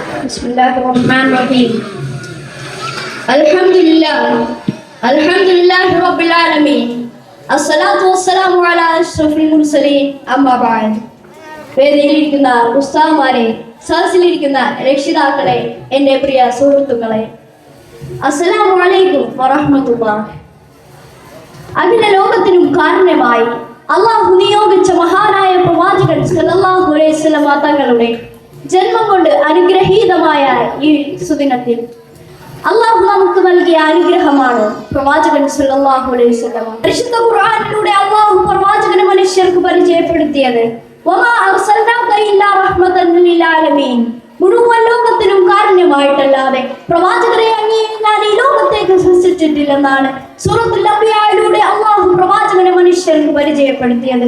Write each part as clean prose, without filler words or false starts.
Bismillahirrahmanirrahim. Alhamdulillah Rabbil Alamin. Assalatu wassalamu ala ashrafil mursalin. Amma ba'd. വേദിയിലിരിക്കുന്ന ഉസ്താദുമാരെ, സദസ്സിലിരിക്കുന്ന രക്ഷിതാക്കളെ, എൻ്റെ പ്രിയ സുഹൃത്തുക്കളെ, അസ്സലാമു അലൈക്കും വറഹ്മത്തുള്ളാഹി. അഖില ലോകത്തിനും കാരണമായി അള്ളാഹു നിയോഗിച്ച മഹാനായ പ്രവാചകൻ സല്ലല്ലാഹു അലൈഹി വസല്ലം തങ്ങളുടെ ജന്മം കൊണ്ട് അനുഗ്രഹീതമായ ഈ സുദിനത്തിൽ അള്ളാഹു നമുക്ക് നൽകിയ അനുഗ്രഹമാണ് പ്രവാചകൻ സല്ലല്ലാഹു അലൈഹി വസല്ലം. പരിശുദ്ധ ഖുർആനിലൂടെ അള്ളാഹു പ്രവാചകനെ മനുഷ്യർക്ക് പരിചയപ്പെടുത്തിയത് വമാ അർസൽനാക ഇല്ലാ റഹ്മതൻ ലിൽ ആലമീൻ, മുഴുവൻ ലോകത്തിനും കാരുണ്യമായിട്ടല്ലാതെ പ്രവാചകരെ ഞാൻ ഈ ലോകത്തേക്ക് സൃഷ്ടിച്ചിട്ടില്ലെന്നാണ് സൂറത്തുൽ അംബിയായിലൂടെ അള്ളാഹു പ്രവാചകനെ മനുഷ്യർക്ക് പരിചയപ്പെടുത്തിയത്.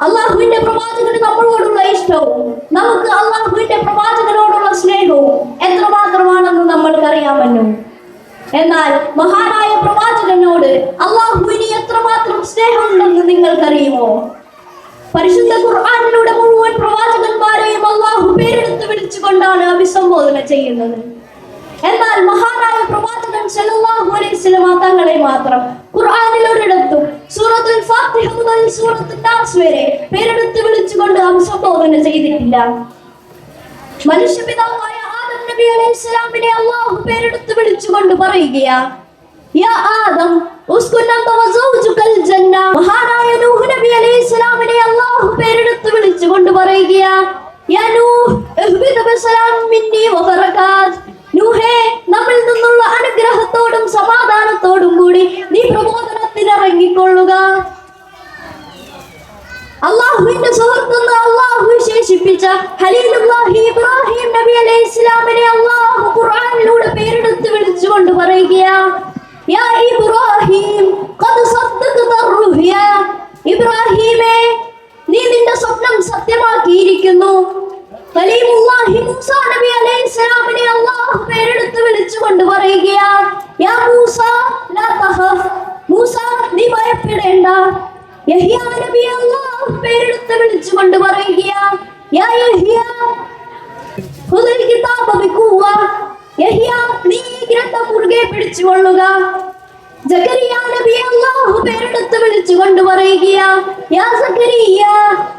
അള്ളാഹുവിന്റെ പ്രവാചകന് നമ്മളോടുള്ള ഇഷ്ടവും നമുക്ക് അള്ളാഹുവിന്റെ പ്രവാചകനോടുള്ള സ്നേഹവും എത്രമാത്രമാണെന്ന് നമ്മൾക്ക് അറിയാമല്ലോ. എന്നാൽ മഹാനായ പ്രവാചകനോട് അള്ളാഹുവിന് എത്രമാത്രം സ്നേഹമുണ്ടെന്ന് നിങ്ങൾക്കറിയുമോ? പരിശുദ്ധ ഖുർആനിലൂടെ മുഴുവൻ പ്രവാചകന്മാരെയും അള്ളാഹു പേരെടുത്ത് വിളിച്ചുകൊണ്ടാണ് അഭിസംബോധന ചെയ്യുന്നത്. എന്നാൽ മഹാനായ പ്രവാചകൻ സല്ലല്ലാഹു അലൈഹി വസല്ലം തങ്ങളെ മാത്രം ഖുർആനിൽ ഒരിടത്തും സൂറത്തുൽ ഫാത്തിഹ മുതൽ സൂറത്തുൽ നാസ് വരെ പേരെടുത്ത് വിളിച്ചുകൊണ്ട് അഭിസംബോധന ചെയ്തിട്ടില്ല. മനുഷ്യപിതാവായ ആദം നബി അലൈഹിസ്സലാമിനെ അല്ലാഹു പേരെടുത്ത് വിളിച്ചുകൊണ്ട് പറയുകയാ, യാ ആദം ഉസ്കുൻ അൻത വസൗജുകൽ ജന്ന. മഹാനായ നൂഹ് നബി അലൈഹിസ്സലാമിനെ അല്ലാഹു പേരെടുത്ത് വിളിച്ചുകൊണ്ട് പറയുകയാ, യാ നൂഹ് ഇഹ്ബിത് ബിസലാം മിന്നി വബറകാത്ത്. നൂഹേ, നമ്മിൽ നിന്നുള്ള അനുഗ്രഹത്തോടും സമാധാനത്തോടും കൂടി നീ പ്രബോധനത്തിന് ഇറങ്ങിക്കൊള്ളുക. അള്ളാഹുവിന്റെ സുഹൃത്തെന്ന് അള്ളാഹു വിശേഷിപ്പിച്ച ഖലീലുല്ലാഹി ഇബ്രാഹിം നബി അലൈഹിസ്സലാമിനെ അള്ളാഹു ഖുർആനിലൂടെ പേരെടുത്ത് വിളിച്ചുകൊണ്ട് പറയുകയാ, യാ ഇബ്രാഹിം ഖദ് സദ്ദഖത റുഹ്യ. ഇബ്രാഹിമേ, നീ നിന്റെ സ്വപ്നം സത്യമാക്കിയിരിക്കുന്നു. കലീമുല്ലാഹി മൂസ നബി അലൈഹിസ്സലാമിനെ അല്ലാഹു പേരെടുത്ത് വിളിച്ചുകൊണ്ട് പറയുകയാ, യാ മൂസ ലാ തഖഫ്. മൂസ, നീ ഭയപ്പെടേണ്ട. യഹ്യ നബി അല്ലാഹു പേരെടുത്ത് വിളിച്ചുകൊണ്ട് പറയുകയാ, യാ യഹ്യ ഖുദിൽ കിതാബ ബിഖുവ. യഹ്യ, നീ ഗ്രന്ഥം മുറുകെ പിടിച്ചുകൊള്ളുക. സക്കരിയ നബി അല്ലാഹു പേരെടുത്ത് വിളിച്ചുകൊണ്ട് പറയുകയാ, യാ സക്കരിയ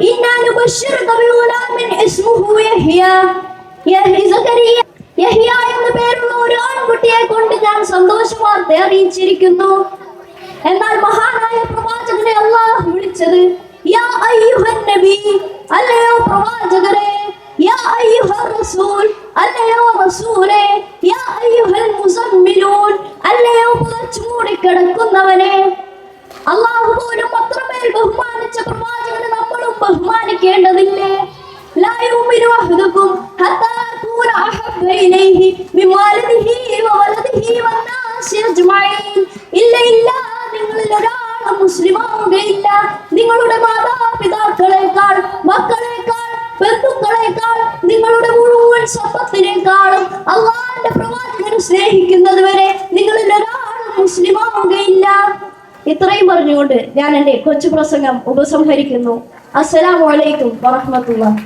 ഇന്നാ നുബശ്ശിറുക ബിഗുലാമിൻ ഇസ്മുഹു യഹ്യ. സക്കരിയ, യഹ്യ എന്ന പേരുള്ള ഒരു ആൺകുട്ടിയെ കൊണ്ട് ഞാൻ സന്തോഷ വാർത്ത അറിയിച്ചിരിക്കുന്നു. എന്നാൽ മഹാനായ പ്രവാചകനെ അല്ലാഹു വിളിച്ചത് യാ അയ്യുഹൻ നബി, അല്ലയോ പ്രവാചകരെ. യാ അയ്യുഹർ റസൂൽ, അല്ലയോ റസൂലേ. യാ അയ്യുഹൽ മുസമ്മിലൂൻ, അല്ലയോ പുതച്ചു മൂടിക്കിടക്കുന്നവനെ. അല്ലാഹു പോലും അത്രമേൽ ബഹുമാനിച്ച പ്രവാചകനെ നമ്മളും ബഹുമാനിക്കേണ്ടതില്ലേ? ലാ യുമിനു അഹദുകും ഹത്താ അകൂന അഹബ്ബ ഇലൈഹി മിൻ വാലിദിഹി വവലദിഹി വന്നാസി അജ്മഈൻ. ഇല്ല, നിങ്ങളിൽ ഒരാളും മുസ്ലിമാവുകയില്ല നിങ്ങളുടെ മാതാപിതാക്കളെക്കാൾ, മക്കളെക്കാൾ, ബന്ധുക്കളെക്കാൾ, നിങ്ങളുടെ മുഴുവൻ സമ്പത്തിനേക്കാളും അള്ളാഹുവിന്റെ പ്രവാചകനെ സ്നേഹിക്കുന്നത് വരെ നിങ്ങളിൽ ഒരാളും മുസ്ലിമാവുകയില്ല. ഇത്രയും പറഞ്ഞുകൊണ്ട് ഞാൻ എൻ്റെ കൊച്ചു പ്രസംഗം ഉപസംഹരിക്കുന്നു. അസ്സലാമു അലൈക്കും വറഹ്മത്തുള്ളാഹി.